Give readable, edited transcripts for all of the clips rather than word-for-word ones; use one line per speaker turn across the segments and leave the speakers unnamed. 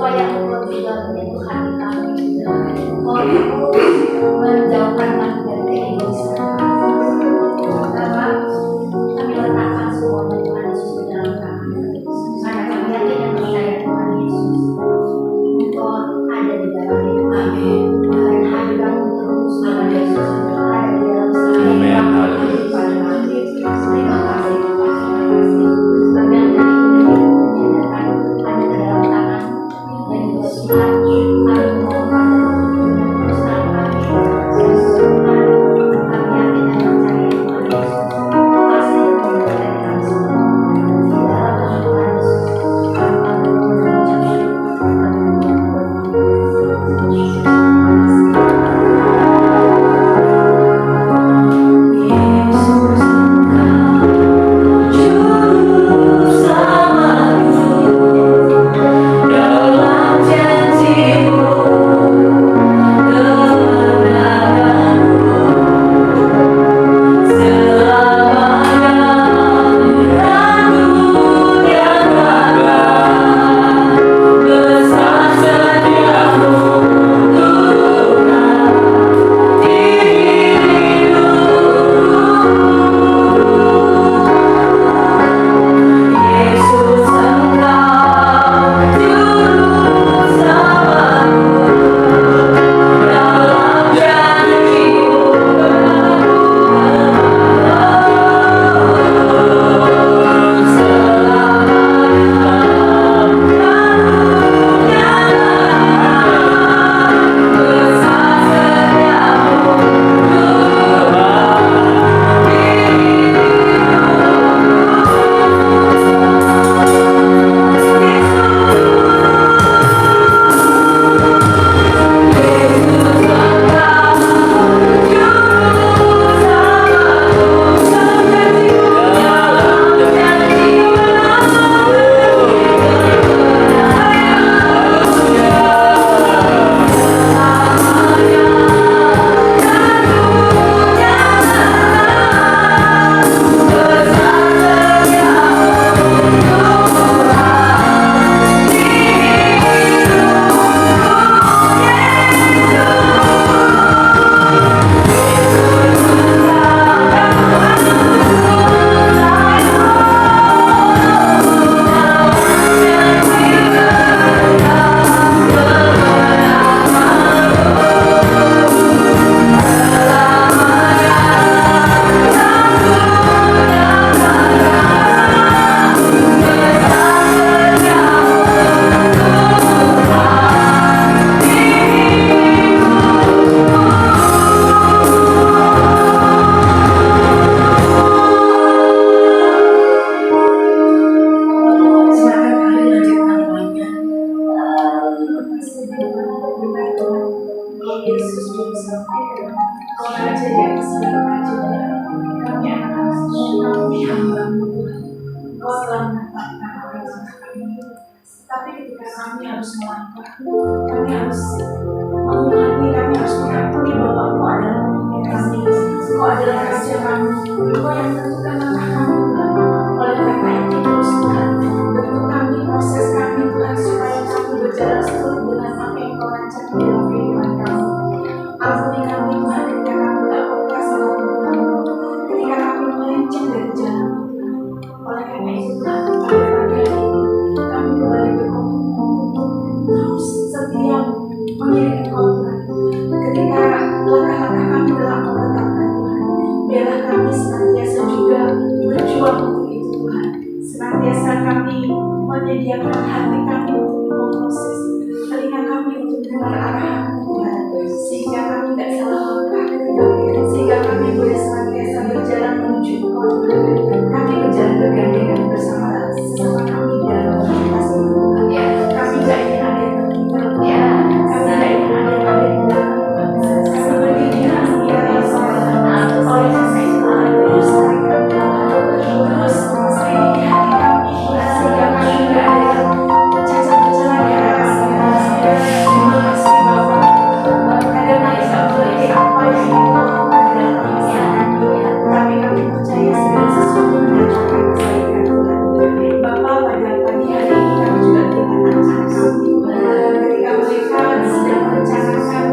supaya Engkau juga kami harus melangkah, kami harus mengimani, kami harus mengakui bahwa Engkau adalah pemimpin kami, Engkau adalah raja kami, Engkau yang menentukan langkah kami Tuhan. Oleh karena itu terus Tuhan, bentuk kami, proses kami Tuhan, supaya kami berjalan seturut dengan apa yang Engkau rancang dalam kehidupan kami. Ampuni kami Tuhan ketika kami tak peka sama Tuhan, ketika kami melenceng dari jalan Tuhan. Oleh karena itu Tuhan, pada pagi hari ini kami kembali berkomitmen untuk terus setia mengiring Engkau Tuhan. Ketika langkah-langkah kami telah Engkau tetapkan Tuhan, biarlah kami senantiasa juga berjuang untuk itu Tuhan. Senantiasa kami menyediakan hati kami untuk memproses, telinga kami untuk dengar arahan Tuhan, sehingga kami tidak salah langkah ketika, sehingga kami boleh senantiasa berjalan menuju Engkau Tuhan. Kami berjalan bergandengan bersama sesama kami dalam komunitas ini Tuhan. Kami tidak ingin ada yang tertinggal, kami tidak ingin ada yang ada di belakang Tuhan. Kami berdiri hanya oleh karena itu Tuhan, terus tarik kami Tuhan, terus selidiki hati kami Tuhan, sehingga kami tidak ada yang cacat berjalan di arah kami. Terima kasih Bapa. Kadang kami tak mengerti apa yang Engkau lakukan dalam kehidupan kami, tapi kami percaya segala sesuatu mendatangkan kebaikan Tuhan. Bapa, pada pagi hari ini kami juga melihat anak-anak kami Tuhan, ketika mereka sedang merencanakan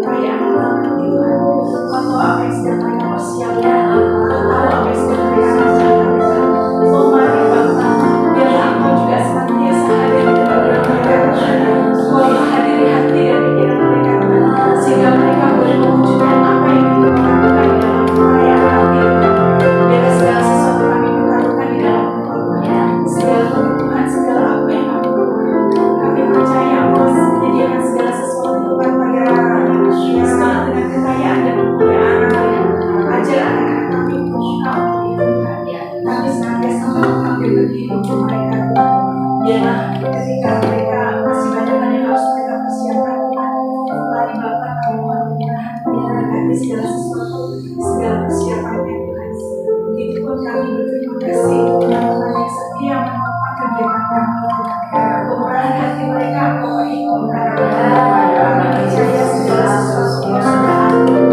perayaan Natal nanti Tuhan, Kau tahu apa yang sedang mereka persiapkan, Kau tahu apa yang sedang mereka rancangkan Tuhan. Oh mari Bapa, biarlah Engkau juga senantiasa hadir di tengah mereka Tuhan. Kau hadiri hati dan pikiran mereka Tuhan, sehingga mereka boleh mewujudkan apa yang Engkau lakukan di dalam perayaan nanti Tuhan. Biarlah segala sesuatu kami pertaruhkan di dalam Engkau Tuhan. Segala kebutuhan, segala apa yang kami perlukan, kami percaya Engkau menyediakan segala sesuatu Tuhan bagi anak-anak kami, segala dengan kekayaan dan kemuliaan Tuhan. Ajar anak-anak kami untuk suka untuk itu Tuhan. Kami senantiasa mengambil berdiri untuk mereka Tuhan. Biarlah ketika mereka masih banyak hal yang harus mereka persiapkan Tuhan, mari Bapa kami mohon penyerahan memberkati segala sesuatu, segala persiapannya Tuhan. Begitupun kami berterima kasih untuk teman-teman yang setia menopang kegiatan kami Tuhan. Kemurahan hati mereka Engkau perhitungkan Tuhan. Kami percaya segala sesuatu yang sudah ada Tuhan.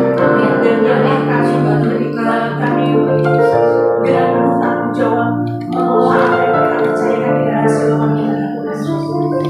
Dan biarlah kami menerima, kami dengan penuh tanggung jawab mengelola apa yang mereka percayakan di dalam Siloam ini Tuhan.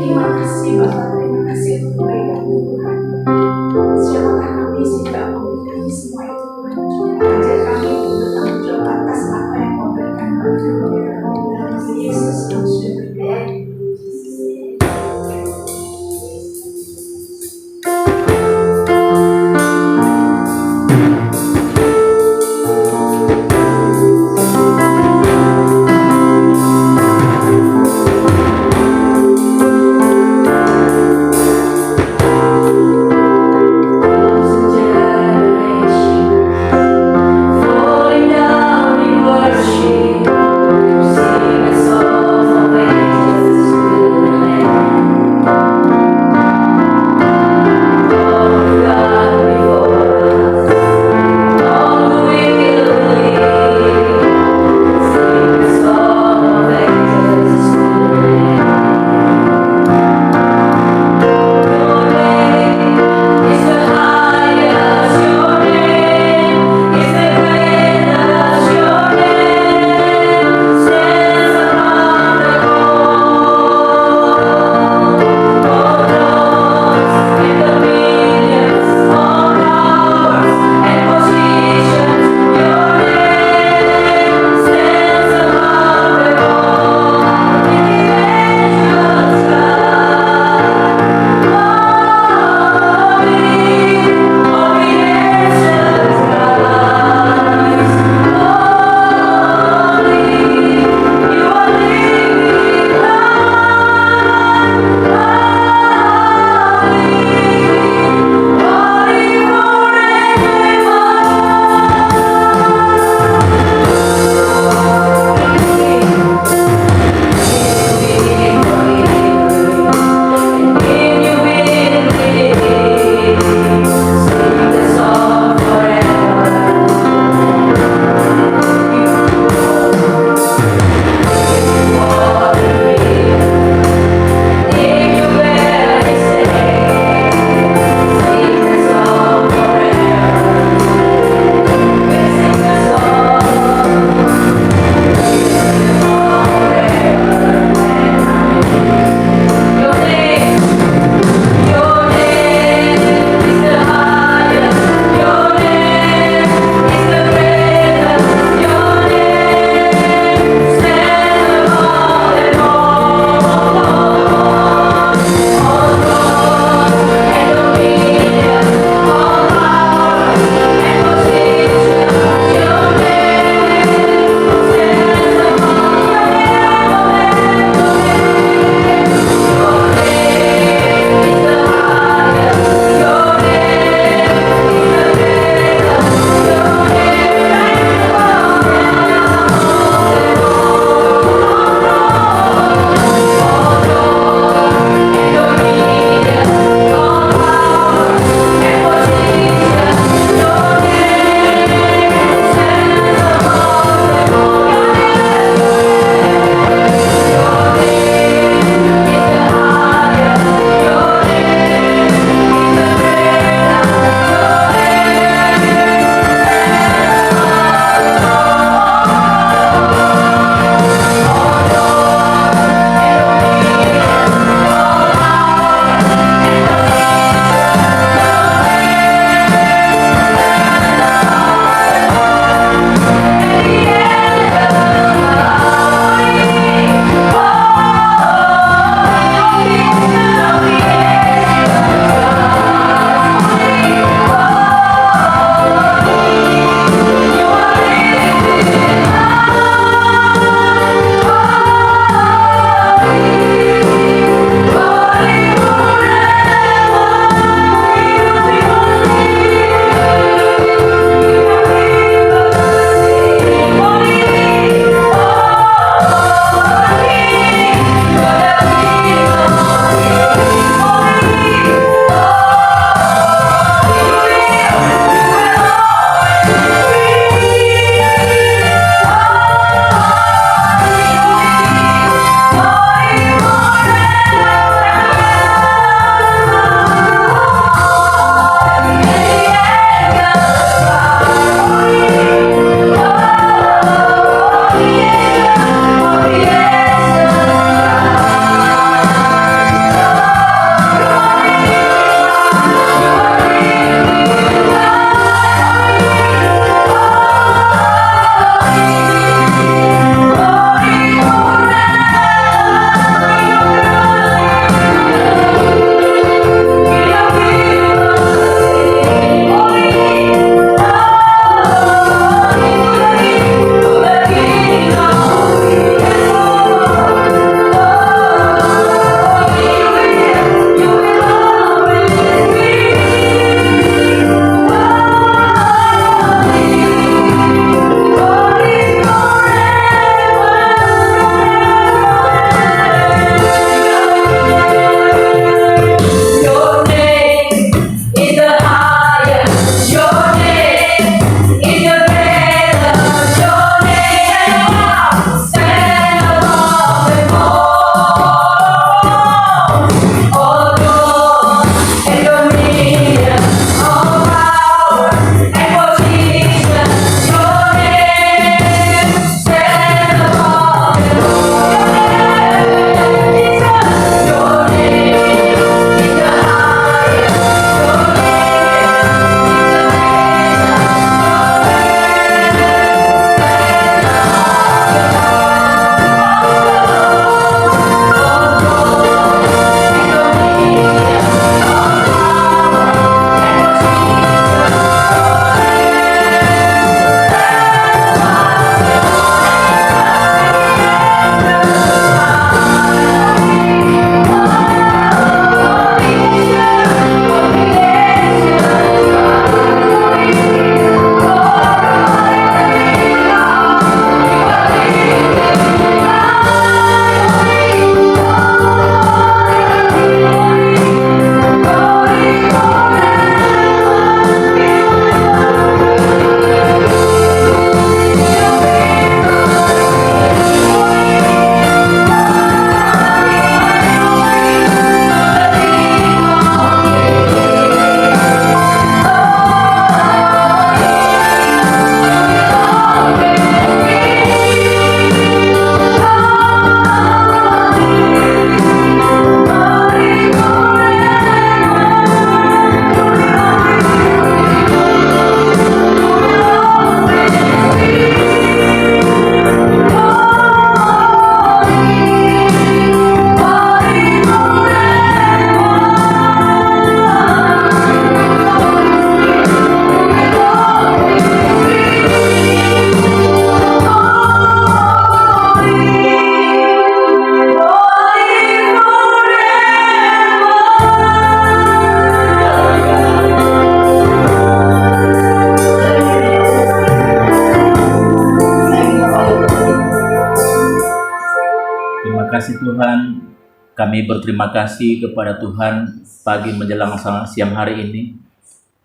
kasih Tuhan, kami berterima kasih kepada Tuhan pagi menjelang siang hari ini.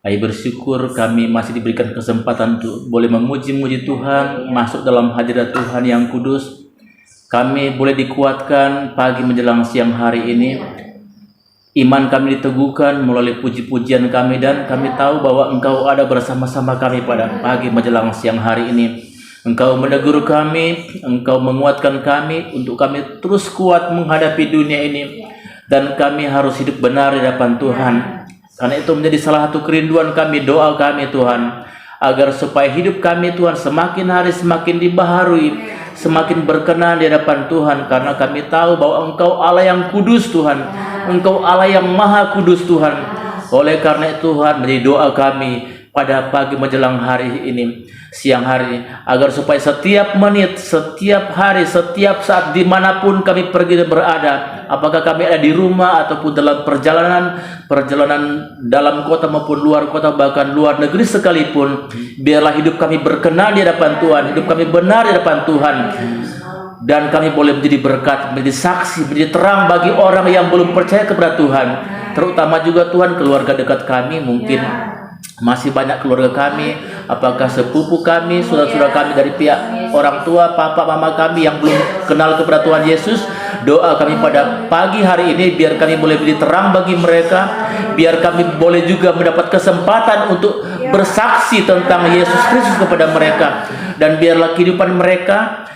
Kami bersyukur kami masih diberikan kesempatan untuk boleh memuji-muji Tuhan, masuk dalam hadirat Tuhan yang kudus. Kami boleh dikuatkan pagi menjelang siang hari ini. Iman kami diteguhkan melalui puji-pujian kami, dan kami tahu bahwa Engkau ada bersama-sama kami pada pagi menjelang siang hari ini. Engkau menegur kami, Engkau menguatkan kami untuk kami terus kuat menghadapi dunia ini, dan kami harus hidup benar di hadapan Tuhan. Karena itu menjadi salah satu kerinduan kami, doa kami Tuhan, agar supaya hidup kami Tuhan semakin hari semakin dibaharui, semakin berkenan di hadapan Tuhan. Karena kami tahu bahwa Engkau Allah yang kudus Tuhan, Engkau Allah yang maha kudus Tuhan. Oleh karena itu Tuhan, menjadi doa kami pada pagi menjelang hari ini, siang hari, agar supaya setiap menit, setiap hari, setiap saat, dimanapun kami pergi dan berada, apakah kami ada di rumah ataupun dalam perjalanan dalam kota maupun luar kota, bahkan luar negeri sekalipun, biarlah hidup kami berkenan di hadapan Tuhan, hidup kami benar di hadapan Tuhan, dan kami boleh menjadi berkat, menjadi saksi, menjadi terang bagi orang yang belum percaya kepada Tuhan. Terutama juga Tuhan keluarga dekat kami, mungkin masih banyak keluarga kami, apakah sepupu kami, saudara-saudara kami dari pihak orang tua, papa, mama kami yang belum kenal kepada Tuhan Yesus. Doa kami pada pagi hari ini, biar kami boleh menjadi terang bagi mereka, biar kami boleh juga mendapat kesempatan untuk bersaksi tentang Yesus Kristus kepada mereka, dan biarlah kehidupan mereka,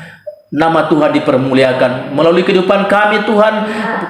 nama Tuhan dipermuliakan. Melalui kehidupan kami Tuhan,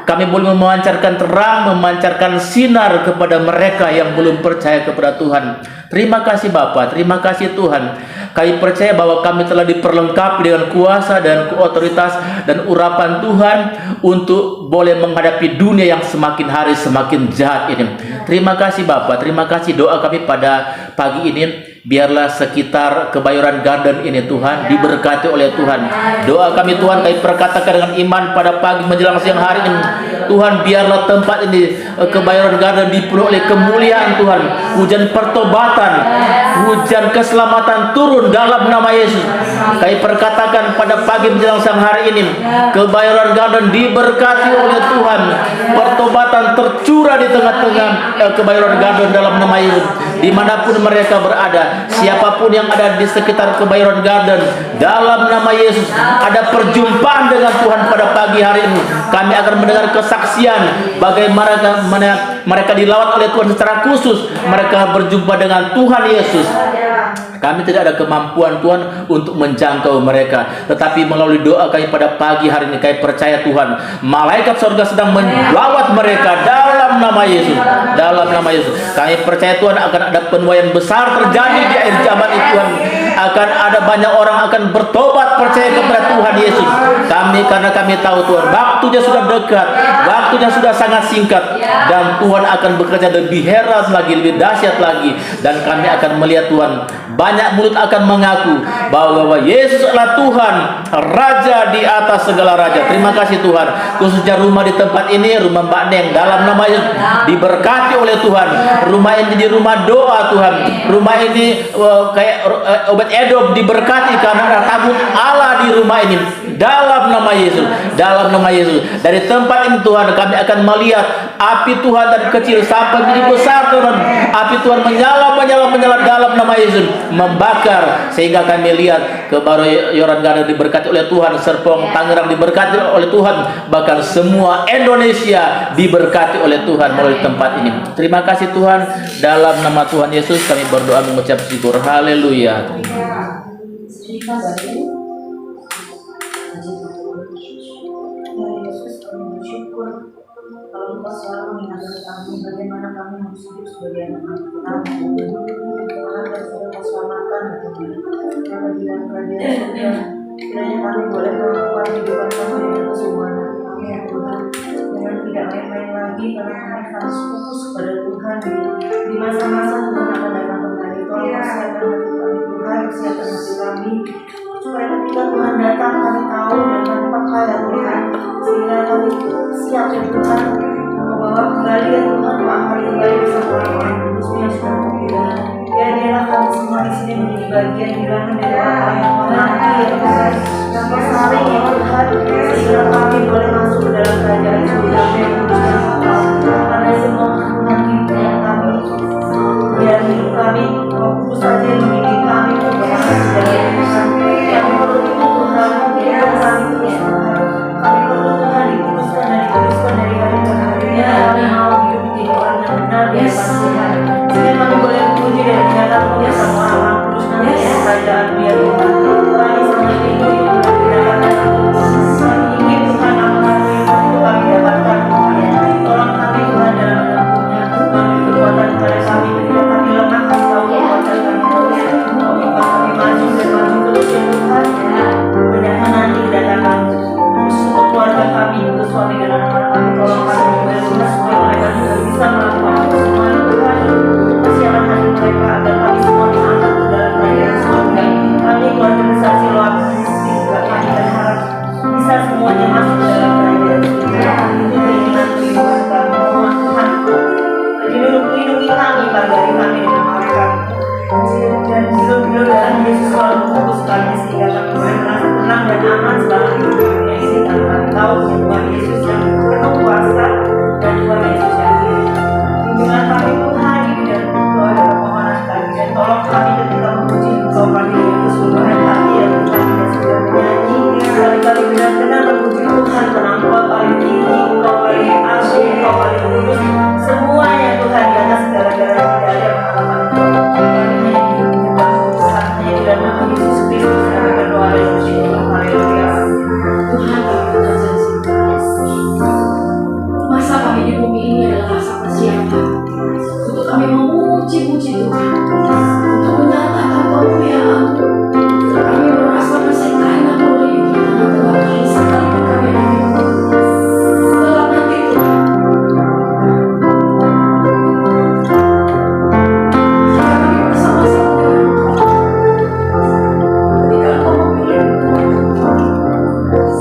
kami boleh memancarkan terang, memancarkan sinar kepada mereka yang belum percaya kepada Tuhan. Terima kasih Bapa, terima kasih Tuhan. Kami percaya bahwa kami telah diperlengkapi dengan kuasa dan otoritas dan urapan Tuhan untuk boleh menghadapi dunia yang semakin hari semakin jahat ini. Terima kasih Bapa, terima kasih. Doa kami pada pagi ini, biarlah sekitar Kebayoran Garden ini Tuhan diberkati oleh Tuhan. Doa kami Tuhan, kami perkatakan dengan iman pada pagi menjelang siang hari ini, Tuhan, biarlah tempat ini, Kebayoran Garden, dipenuhi oleh kemuliaan Tuhan. Hujan pertobatan, hujan keselamatan turun dalam nama Yesus. Kami perkatakan pada pagi menjelang siang hari ini, Kebayoran Garden diberkati oleh Tuhan. Pertobatan tercurah di tengah-tengah Kebayoran Garden dalam nama Yesus. Dimanapun mereka berada, siapapun yang ada di sekitar Kebayoran Garden, dalam nama Yesus, ada perjumpaan dengan Tuhan pada pagi hari ini. Kami akan mendengar kesaksian bagaimana mereka dilawat oleh Tuhan secara khusus. Mereka berjumpa dengan Tuhan Yesus. Kami tidak ada kemampuan Tuhan untuk menjangkau mereka, tetapi melalui doa kami pada pagi hari ini, kami percaya Tuhan, malaikat surga sedang melawat mereka dalam nama Yesus. Dalam nama Yesus, kami percaya Tuhan akan ada penuaian besar terjadi di akhir zaman itu Tuhan. Akan ada banyak orang akan bertobat, percaya kepada Tuhan Yesus. Karena kami tahu Tuhan, waktunya sudah dekat, waktunya sudah sangat singkat, dan Tuhan akan bekerja lebih heran lagi, lebih dahsyat lagi, dan kami akan melihat Tuhan, banyak mulut akan mengaku bahwa Yesus adalah Tuhan, Raja di atas segala raja. Terima kasih Tuhan, khususnya rumah di tempat ini, rumah Mbak Neng, dalam nama Yesus diberkati oleh Tuhan. Rumah ini jadi rumah doa Tuhan. Rumah ini kayak Obed Edom diberkati karena ada tabut Allah di rumah ini. Dalam nama Yesus, dalam nama Yesus. Dari tempat ini Tuhan, kami akan melihat api Tuhan dari kecil sampai menjadi besar Tuhan. Api Tuhan menyala dalam nama Yesus, membakar, sehingga kami lihat Kebayoran Garden diberkati oleh Tuhan, Serpong, Tangerang diberkati oleh Tuhan, bahkan semua Indonesia diberkati oleh Tuhan melalui tempat ini. Terima kasih Tuhan, dalam nama Tuhan Yesus kami berdoa mengucap syukur. Haleluya.
Yesus, kami bersyukur kalau Engkau selalu mengingatkan kami bagaimana kami harus hidup sebagai anak-anak Tuhan, bagaimana kami sudah keselamatan yang berjalan kerajaan surga. Kiranya kami boleh melakukan kehidupan kami dengan kesungguhan kami ya Tuhan, dengan tidak main-main lagi, karena kami harus fokus kepada Tuhan di masa-masa Tuhan akan datang kembali. Tolong persiapkan hati kami Tuhan, persiapkan hati kami, supaya ketika Tuhan datang kami tahu dan kami pakai ya Tuhan, sehingga kami siap ya Tuhan membawa kembali ya Tuhan, mengangkat kembali bersama orang-orang kudus yang sudah meninggal. Ya biarlah kami semua di sini menjadi bagian di dalam dari orang-orang yang menanti ya Tuhan, yang bersaling ya Tuhan, sehingga kami boleh Yes.
Tuhan. Sehingga kami boleh memuji dan menyatakan bersama orang-orang kudus nanti
Yes.
kerajaan-Mu ya Tuhan. Kami sangat rindu itu mendengarkan kami ingin Tuhan amanah-Mu itu kami dapatkan Tuhan. Tolong kami Tuhan dalam menempuhnya. Tuhan beri kekuatan kepada kami ketika kami lemah, kami tahu kekuatan kami Tuhan. Kami maju dan maju terus ya Tuhan. Mudah-mudahan nanti kedatangan untuk keluarga kami, untuk suami dan anak-anak kami, tolong kami juga Tuhan supaya mereka juga bisa melakukan semua Tuhan. Persiapan hati mereka agar kami semua diangkat ke dalam kerajaan surga. Kami keluarga besar Siloam Ministry juga kami berharap bisa semuanya masuk ke dalam kerajaan surga. Itu keinginan kerinduan kami mohon Tuhan. Lindungi kami, bagari kami dengan mereka. Dan hidup dalam Yesus selalu fokus kami sehingga kami boleh merasa tenang dan aman selama hidup di dunia ini karena kami tahu Tuhan Yesus yang penuh kuasa dan Tuhan Yesus yang hidup. Lindungan kami Tuhan ini dan doa dan permohonan kami dan tolong kami ketika memuji Engkau kami dengan keseluruhan hati dan Tuhan tidak sekedar menyanyi. Kali-kali benar-benar memuji Tuhan karena Engkau paling tinggi, Engkau paling agung, Engkau paling kudus. Semuanya Tuhan di atas segala-galanya tidak ada pengalaman Engkau. Kami hanya ingin menyembah Tuhan hanya di dalam nama Yesus Kristus kami berdoa dan bersyukur. Haleluya.
Tuhan kami mengucapkan masa kami di bumi ini adalah masa persiapan untuk kami memuji-muji Tuhan, untuk menyatakan kemuliaan dan kami merasakan sekalian oleh itu di tengah-tengah kami sekalipun kami ada di bumi. Setelah nanti Tuhan, jika kami bersama-sama dengan Engkau, ketika Engkau memilih Tuhan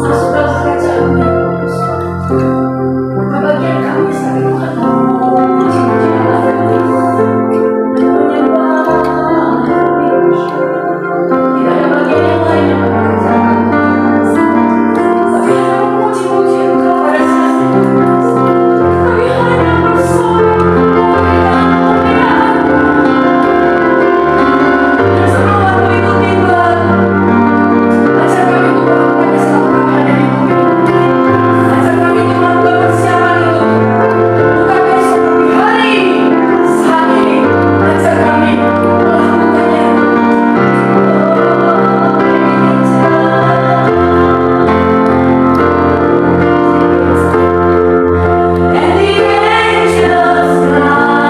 masuk dalam kerajaan-Mu yang kudus, maka bagian kami sebagai Tuhan memuji-muji Allah kami, menyembah Allah kami. Tidak ada bagian yang lain yang kami kerjakan, tapi hanya memuji-muji Engkau pada saat itu. Kami hanya bersorak memberikan kemuliaan. Dan sebelum waktu itu tiba, ajar kami untuk melakukan selama kami ada di bumi ini. Ajar kami untuk melakukan persiapan itu bukan besok tapi hari ini, saat ini. Ajar kami melakukannya. And the angels cry, holy,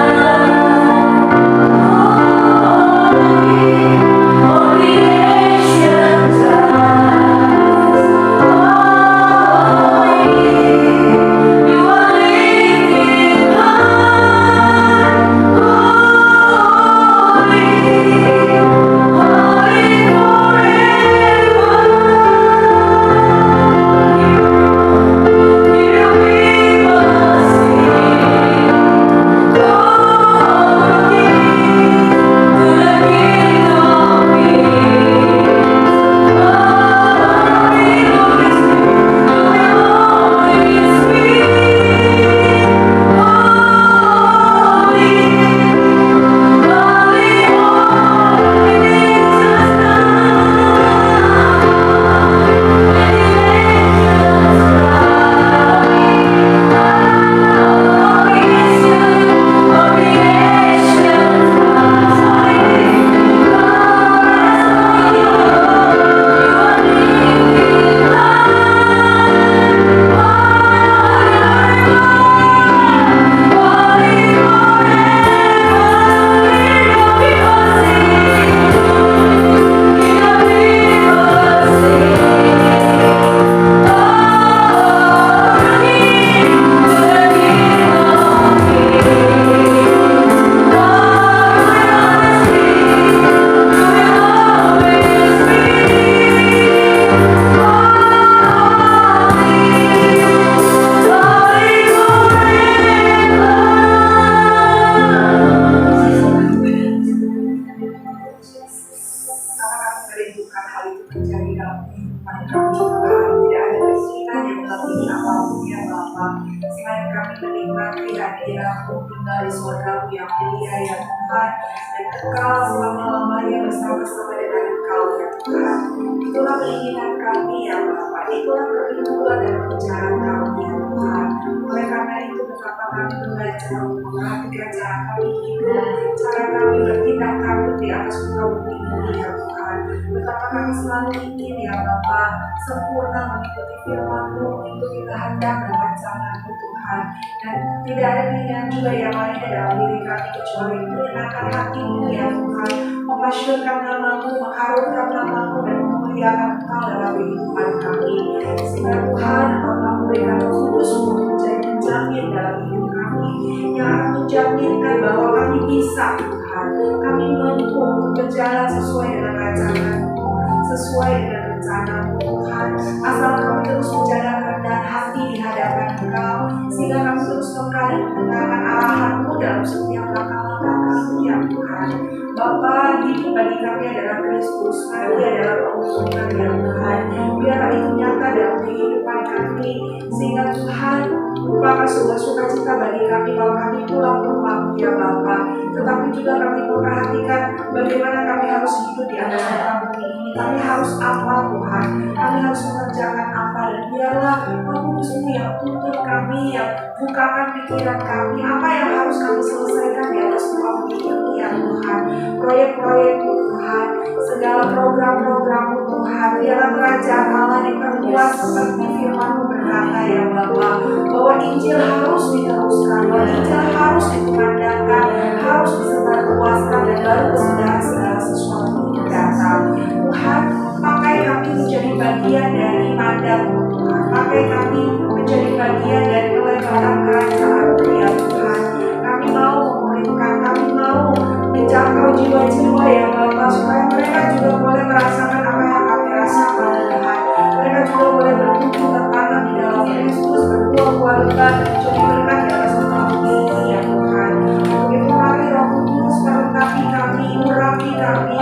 all creation cries, holy, you are lifted high, holy,
Karena kami merindukan hal itu terjadi dalam kehidupan kami, Tuhan. Tidak ada keinginan yang melebihi apapun ya Bapa. Selain kami menikmati hadirat-Mu tinggal di surga-Mu yang mulia ya Tuhan, dan kekal selama-lamanya bersama-sama dengan Engkau ya Tuhan. Itulah keinginan kami ya Bapa. Itulah kerinduan dan pencarian kami ya Tuhan. Oleh karena itu betapa kami belajar memperhatikan cara kami hidup, cara kami bertindak tanduk di atas muka bumi ini ya Tuhan. Betapa kami selalu ingin ya Bapa sempurna mengikuti firman-Mu, mengikuti kehendak dan rancangan-Mu Tuhan. Dan tidak ada pilihan juga yang lain dalam diri kami kecuali menyenangkan hati-Mu ya Tuhan, memasyurkan nama-Mu, mengharumkan nama-Mu dan memuliakan Engkau dalam kehidupan kami. Sehingga Tuhan Allah memberikan Kudus untuk menjadi penjamin dalam hidup kami, yang akan menjaminkan bahwa kami bisa Tuhan, kami mampu untuk berjalan sesuai dengan rancangan-Mu, sesuai dengan rencana-Mu Tuhan. Asal kami terus menjaga kerendahan hati di hadapan Engkau, sehingga kami terus kembali mendengarkan arahan-Mu dalam setiap langkah-langkah kami ya Tuhan. Bapa, hidup bagi kami adalah Kristus, mati adalah keuntungan ya Tuhan. Biarlah itu nyata dalam kehidupan kami, sehingga Tuhan merupakan sebuah sukacita bagi kami kalau kami pulang ke rumah ya Bapa. Tetapi juga kami memperhatikan bagaimana kami harus hidup di atas muka bumi ini. Kami harus apa Tuhan? Kami harus mengerjakan apa? Dan biarlah Kudus-Mu yang tuntun kami, yang bukakan pikiran kami, apa yang harus kami selesaikan di atas muka bumi ini ya Tuhan. Proyek-proyek-Mu Tuhan, segala program-program-Mu Tuhan, biarlah kerajaan Allah diperluas seperti firman-Mu berkata ya Bapa, bahwa Injil harus diteruskan, bahwa Injil harus dikumandangkan, harus disebarluaskan, dan baru kesudahan segala sesuatu yang datang. Tuhan, pakai kami menjadi bagian dari mandat-Mu Tuhan, pakai kami menjadi bagian dari pelebaran kerajaan-Mu ya Tuhan. Kami mau memulihkan, kami mau menjangkau jiwa-jiwa ya Bapa, supaya mereka juga boleh merasakan apa yang kami rasakan Tuhan. Mereka juga boleh bertumbuh tertanam di dalam Kristus, berbuah-buah lebat dan menjadi berkat di atas muka bumi ini ya Tuhan. Begitu mari Roh Kudus melengkapi kami, urapi kami,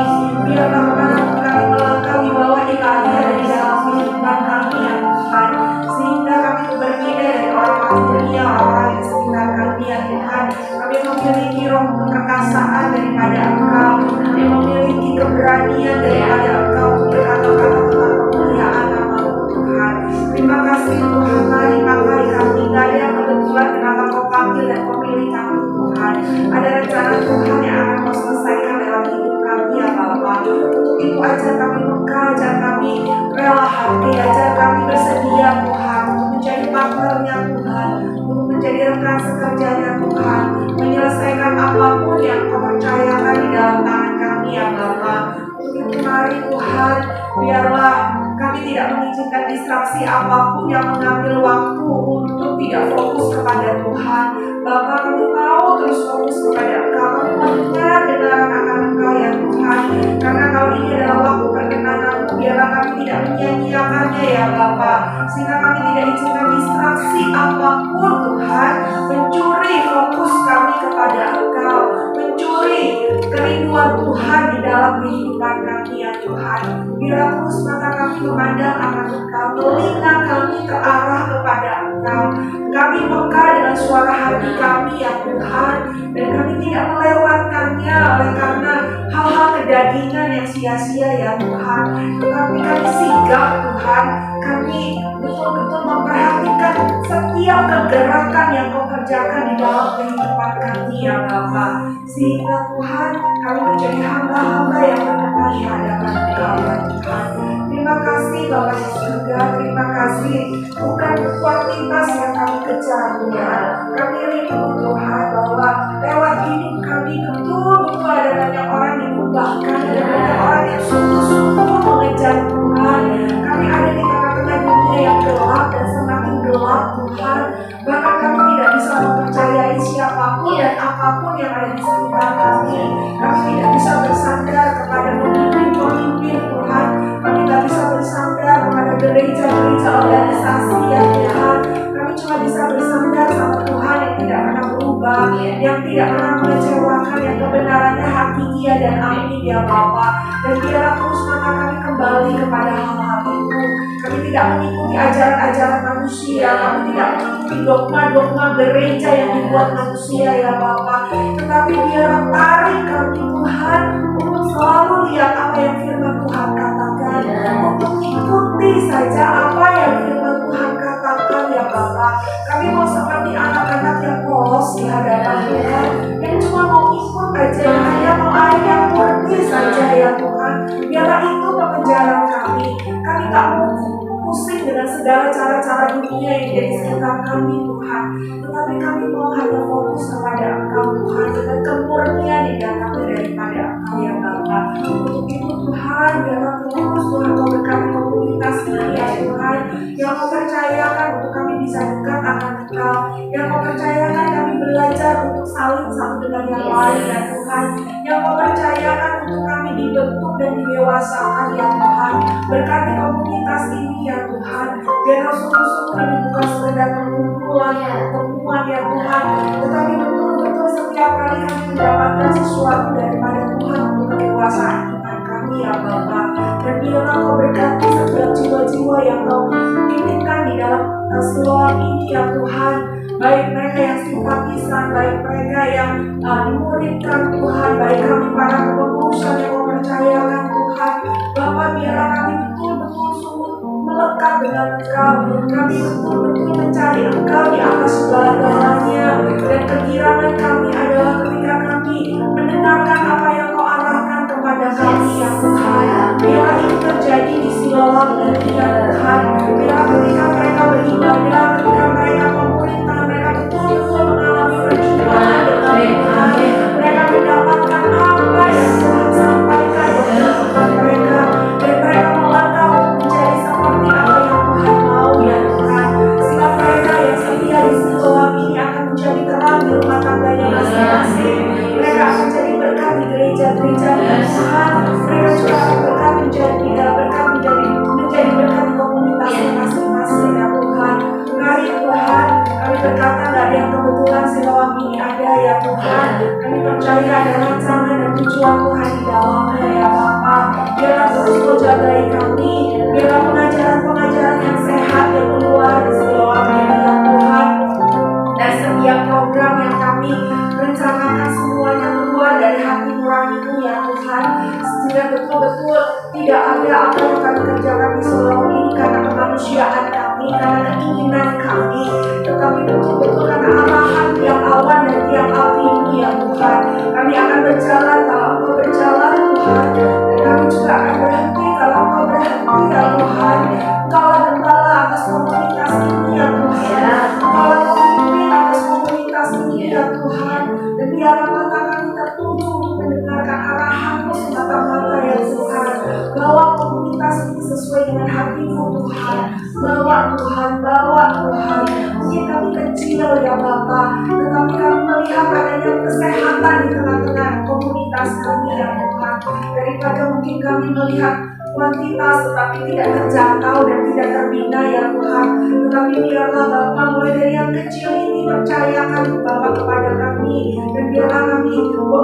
biarlah kemanapun kami melangkah wibawa ilahi ada di dalam kehidupan kami ya Tuhan, sehingga kami berbeda dari orang-orang dunia, orang-orang di sekitar kami ya Tuhan. Kami memiliki roh kekasaan daripada Engkau, kami memiliki keberanian daripada Engkau untuk berkata-kata tentang kemuliaan nama-Mu Tuhan. Terima kasih Tuhan, mari pakai kami. Tidak ada yang kebetulan kenapa Kau panggil dan memilih kami Tuhan. Ada rencana Tuhan yang akan Kau selesaikan dalam hidup kami ya Bapa. Untuk itu ajar kami peka, ajar kami rela hati, ajar kami bersedia Tuhan untuk menjadi partnernya Tuhan, untuk menjadi rekan sekerjanya Tuhan, menyelesaikan apapun yang Kau percayakan di dalam tangan kami ya Bapa. Untuk itu mari Tuhan, biarlah kami tidak mengizinkan distraksi apapun yang mengambil waktu untuk tidak fokus kepada Tuhan. Bapa, kami mau terus fokus kepada Engkau, kami mendengar dengaran akan Engkau ya Tuhan. Karena kalau ini adalah waktu perkenanan-Mu, biarlah kami tidak menyia-nyiakannya ya Bapa, sehingga kami tidak izinkan distraksi apapun Tuhan mencuri fokus kami kepada Engkau, mencuri kerinduan Tuhan di dalam kehidupan kami ya Tuhan. Biarlah terus mata kami memandang akan Engkau, telinga kami terarah kepada Engkau, kami peka dengan suara hati kami ya Tuhan, dan kami tidak melewatkannya oleh karena hal-hal kedagingan yang sia-sia ya Tuhan. Tetapi kami sigap Tuhan, kami betul-betul memperhatikan setiap kegerakan yang Kau kerjakan di dalam kehidupan kami ya Bapa, sehingga Tuhan kami menjadi hamba-hamba yang berkenan di hadapan Engkau ya Tuhan. Terima kasih Bapa di surga, terima kasih. Bukan kuantitas yang kami kejar Tuhan, kami rindu Tuhan bahwa lewat hidup kami betul-betul ada banyak orang diubahkan, ada banyak orang yang sungguh-sungguh mengejar Tuhan. Kami ada di tengah-tengah dunia yang gelap dan semakin gelap Tuhan. Bahkan kami tidak bisa mempercayai siapapun dan apapun yang ada di sekitar kami. Kami tidak bisa bersandar kepada pemimpin-pemimpin Tuhan. Kami tidak bisa bersandar kepada gereja-gereja organisasi ya Tuhan. Kami cuma bisa bersandar sama Tuhan yang tidak pernah berubah, yang tidak pernah mengecewakan, yang kebenarannya hakiki dan amin ya Bapa. Dan biarlah terus mata kami kembali kepada hal-hal itu. Kami tidak mengikuti ajaran-ajaran manusia, kami tidak mengikuti dogma-dogma gereja yang dibuat manusia ya Bapa. Tetapi biarlah tarik kami Tuhan untuk selalu lihat apa yang firman Tuhan katakan, untuk ikuti saja apa yang firman Tuhan katakan ya Bapa. Kami mau seperti anak-anak segala cara-cara dunia yang jadi sekitar kami Tuhan. Tetapi kami mau hanya fokus kepada Engkau Tuhan, dengan kemurnian yang datang daripada Engkau ya Bapa. Untuk itu Tuhan, biarlah terus Tuhan kau berkati komunitas ini ya Tuhan, yang kau percayakan untuk kami bisa dekat akan Engkau, yang kau percayakan kami belajar untuk saling satu dengan yang lain ya Tuhan, yang kau percayakan untuk kami dibentuk dan didewasakan ya Tuhan. Berkati komunitas ini ya Tuhan, biar sungguh-sungguh ini bukan sekedar perkumpulan pertemuan ya Tuhan, tetapi betul-betul setiap kali kami mendapatkan sesuatu daripada Tuhan untuk kedewasaan iman kami ya Bapa. Dan biarlah kau berkati setiap jiwa-jiwa yang kau titipkan di dalam Siloam ini ya Tuhan, baik mereka yang simpatisan, baik mereka yang dimuridkan Tuhan, baik kami para kepengurusan yang kau percayakan Tuhan. Bapa, biarlah kami betul-betul sungguh melekat dengan Engkau, kami betul-betul mencari Engkau di atas segala-galanya, dan kegirangan kami adalah ketika kami mendengarkan apa yang kau arahkan kepada kami ya Tuhan. Biarlah itu terjadi di Siloam ini ya Tuhan. Biarlah ketika mereka beribadah, ketika mereka memerintah, mereka betul-betul mengalami perjumpaan dengan Tuhan. Mereka mendapatkan apa yang Tuhan sampaikan kepada Tuhan mereka, dan mereka melangkah menjadi seperti apa yang Tuhan mau ya Tuhan. Sehingga mereka yang setia di Siloam ini akan menjadi terang di rumah tangganya masing-masing. Mereka akan menjadi berkat di gereja-gereja Tuhan. Mereka juga akan berkat menjadi berkat di komunitasnya masing-masing ya Tuhan. Mari Tuhan, kami berkata tidak ada yang kebetulan Siloam ini ada ya Tuhan. Kami percaya ada rancangan dan tujuan Tuhan di dalamnya ya Bapa. Biarlah terus kau jagai kami, biarlah pengajaran-pengajaran yang sehat yang keluar di Siloam ini ya Tuhan. Dan setiap program yang kami rencanakan semuanya keluar dari hati nurani-Mu ya Tuhan, sehingga betul-betul tidak ada apa yang kami kerjakan di Siloam ini karena kemanusiaan kami, karena keinginan kami, tetapi betul-betul karena arahan tiap awan dan tiap api-Mu ya Tuhan. Kami akan berjalan kalau Engkau berjalan Tuhan, dan kami juga akan berhenti kalau Engkau berhenti ya Tuhan. Engkaulah gembala atas komunitas ini ya Tuhan, Engkaulah pemimpin atas komunitas ini ya Tuhan. Dan biarlah mata kami tertuju untuk mendengarkan arahan-Mu semata-mata ya Tuhan. Bawa komunitas ini sesuai dengan hati-Mu Tuhan. Bawa Tuhan, bawa Tuhan. Mungkin kami kecil ya Bapa, tetapi kami melihat adanya kesehatan di tengah-tengah komunitas kami ya Tuhan. Daripada mungkin kami melihat kuantitas tetapi tidak terjangkau dan tidak terbina ya Tuhan. Tetapi biarlah Bapa mulai dari yang kecil ini percayakan Bapa kepada kami, dan biarlah kami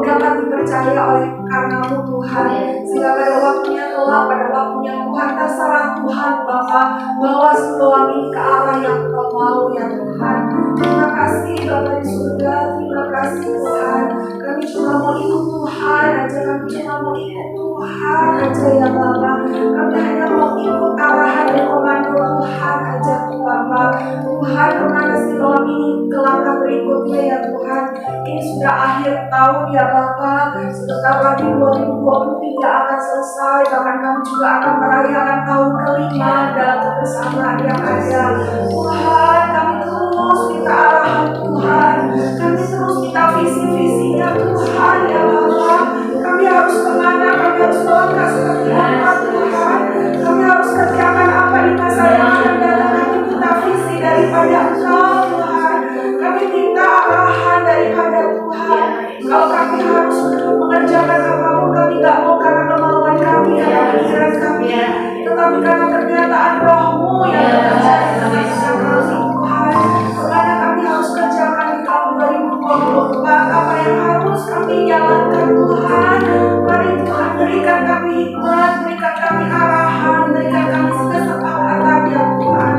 dapat dipercaya oleh karena-Mu Tuhan. Sehingga pada waktunya kelak, pada waktunya Tuhan, terserah Tuhan Bapa, bawa Siloam ini ke arah yang Kau mau ya Tuhan. Terima kasih Bapa di surga, terima kasih Tuhan. Kami cuma mau ikut Tuhan aja, kami cuma mau ikut Tuhan aja ya Bapa. Kami hanya mau ikut arahan dan komando Tuhan aja Bapa. Tuhan, kemana Siloam ini ke langkah berikutnya ya Tuhan. Ini sudah akhir tahun ya Bapa. Sebentar lagi 2023 akan selesai. Bahkan kami juga akan merayakan tahun kelima dalam kebersamaan yang ada. Tuhan, kami terus minta arahan Tuhan. Kami terus minta visi-visinya Tuhan ya Bapa. Kami harus kemana, kami harus melangkah seperti apa Tuhan. Kami harus kerjakan apa di masa yang akan datang. Kami minta visi daripada Engkau Tuhan. Kami minta arahan daripada Tuhan. Kalau kami harus mengerjakan apapun, kami gak mau karena kemauan kami dan pikiran kami, tetapi karena pernyataan Roh-Mu yang bekerja di tengah-tengah kami Tuhan. Karena kami harus kerjakan di tahun 2024 apa yang harus kami jalankan Tuhan. Mari Tuhan berikan kami hikmat, berikan kami arahan, berikan kami kesepakatan ya Tuhan.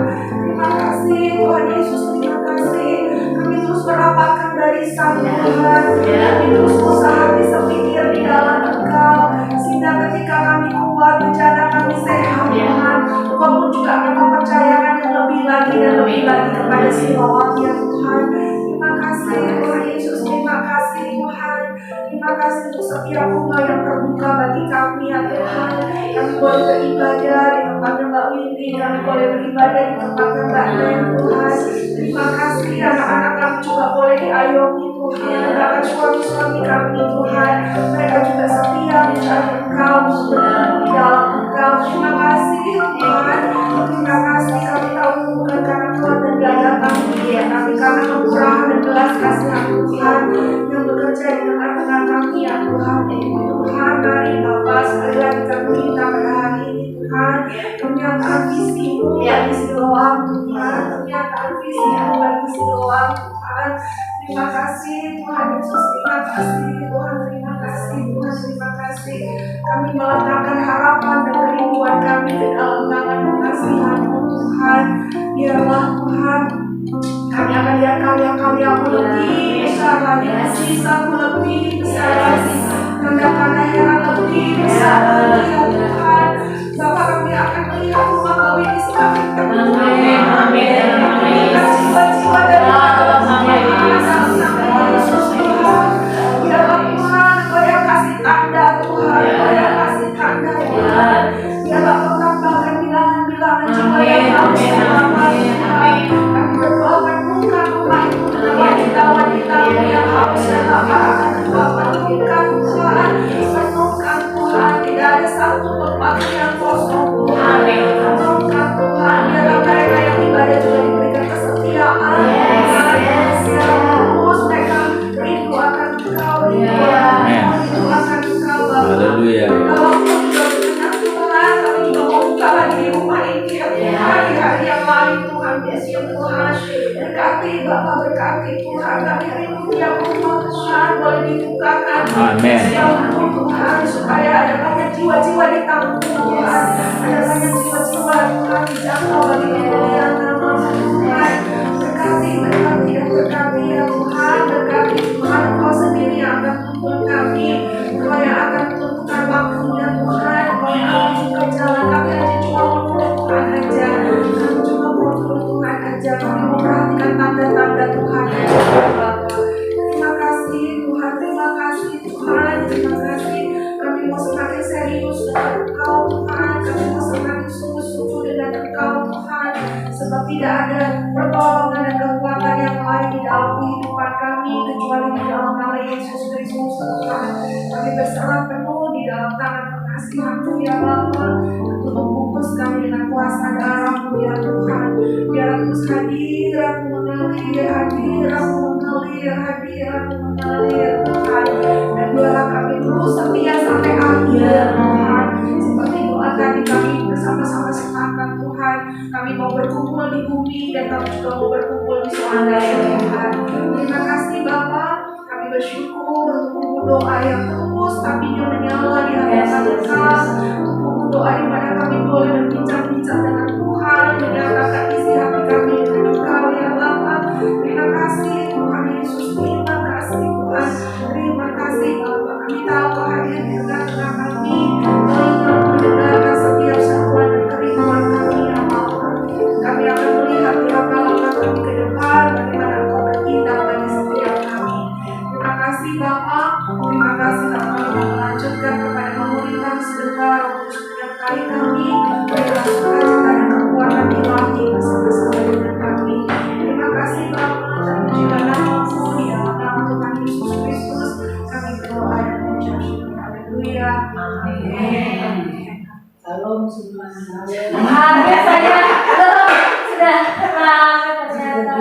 Terima kasih Tuhan Yesus, terima kasih. Kami terus merapatkan barisan Tuhan. Kami terus usaha bisa pikir di dalam Engkau, sehingga ketika kami keluar bencana kami sehat Tuhan. Engkau pun juga akan mempercayakan yang lebih lagi dan lebih lagi kepada Siloam ya Tuhan. Terima kasih Tuhan Yesus, terima kasih Tuhan. Terima kasih untuk setiap rumah yang terbuka bagi kami ya Tuhan. Kami boleh beribadah di tempatnya Mbak Windy, ini kami boleh beribadah di tempat yang baik Tuhan. Terima kasih anak-anak kami juga boleh diayomi Tuhan. Bahkan suami-suami kami Tuhan, mereka juga setia mencari Engkau, di dalam Engkau. Terima kasih Tuhan. Terima kasih kami tahu bukan karena Tuhan dan gaya kami, tapi karena kemurahan dan belas kasihan Tuhan yang bekerja di tengah-tengah kami ya Tuhan. Tuhan, mari Bapa sekali lagi kami minta pada hari ini Tuhan, kenyataan visi-Mu bagi Siloam Tuhan, kenyataan visi-Mu bagi Siloam Tuhan. Terima kasih Tuhan Yesus, terima kasih Tuhan, terima kasih Tuhan, terima kasih. Kami meletakkan harapan dan kerinduan kami ke dalam tangan kasihan-Mu Tuhan. Biarlah Tuhan, kami akan lihat karya-karya-Mu lebih besar lagi, sisa-Mu lebih besar lagi, tanda-tanda heran lebih besar lagi ya Tuhan. Bapa, kami akan melihat rumah kami di sekitar kami.
Amin, amin, amin.
Jiwa-jiwa dari dalam nama Yesus Tuhan. Biarlah Tuhan, Engkau yang kasih tanda Tuhan, Engkau yang kasih tanda Tuhan. Biarlah Engkau tambahkan bilangan-bilangan jiwa yang harus selamat Tuhan. Kami berdoa penuhkan rumah itu dengan wanita-wanita yang harus selamat akan Engkau penuhkan Tuhan. Penuhkan Tuhan, tidak ada satu tempat yang kosong Tuhan. Penuhkan Tuhan, biarlah mereka yang ibadah juga diberikan kesetiaan. Terus mereka rindu akan Engkau, rindu akan Engkau Bapa.
Haleluya.
Kalau Engkau juga berkenan Tuhan, kami juga mau buka lagi di rumah ini ya Tuhan, di hari yang lain Tuhan, besok Tuhan. Berkati Bapa, berkati Tuhan, kami rindu tiap rumah Tuhan boleh dibukakan.
Amin.
Setiap rumah Tuhan, supaya ada banyak jiwa-jiwa ditampung Tuhan, ada banyak jiwa-jiwa Tuhan dijangkau bagi kemuliaan nama Tuhan. Berkati, berkati, dan berkati ya Tuhan, berkati Tuhan, Engkau sendiri yang akan tuntun kami, Engkau yang akan tunjukkan waktunya Tuhan, Engkau yang akan buka jalan. Kami hanya cuma mau turun Tuhan aja, kami cuma mau turun Tuhan aja, kami mau perhatikan tanda-tanda Tuhan aja Bapa. Terima kasih Tuhan, terima kasih Tuhan, terima kasih. Kami mau semakin serius dengan Engkau Tuhan, kami mau semakin sungguh-sungguh dengan Engkau Tuhan, sebab tidak ada pertolongan dan kekuatan yang lain di dalam kehidupan kami kecuali di dalam nama Yesus Kristus Tuhan. Kami berserah penuh di dalam tangan pengasihan-Mu ya Bapa, untuk membungkus kami dengan kuasa darah-Mu ya Tuhan. Biar terus hadirat-Mu mengalir, hadirat-Mu mengalir, hadirat-Mu mengalir Tuhan. Dan biarlah kami terus setia sampai akhir Tuhan. Seperti doa tadi kami bersama-sama sepakat Tuhan, kami mau berkumpul di bumi dan kami juga mau berkumpul di surga ya Tuhan. Terima kasih Bapa, kami bersyukur untuk doa yang terus tapi yang menyala di hadapan Engkau, untuk doa di mana kami boleh berbincang-bincang dengan Tuhan, menyatakan isi hati kami dengan Engkau ya Bapa. Terima kasih Tuhan Yesus, terima kasih Tuhan, terima kasih Bapa. Kami tahu Kau hadir di tengah-tengah kami, telinga mendengarkan setiap seruan dan kerinduan kami ya Bapa. Kami akan melihat langkah-langkah kami ke depan, bagaimana Engkau bertindak bagi setiap kami. Terima kasih Bapa, terima kasih Bapa. Kami melanjutkan kepada pemuritan sebentar untuk menyertai kami, berilah sukacita dan kekuatan ilahi bersama-sama dengan kami. Terima kasih Bapa, dan pujilah nama-Mu di dalam nama Tuhan Yesus Kristus. Kami berdoa dan mengucap syukur. Haleluya. Amin.
Salam semua.
Biasanya sudah terlambat ternyata.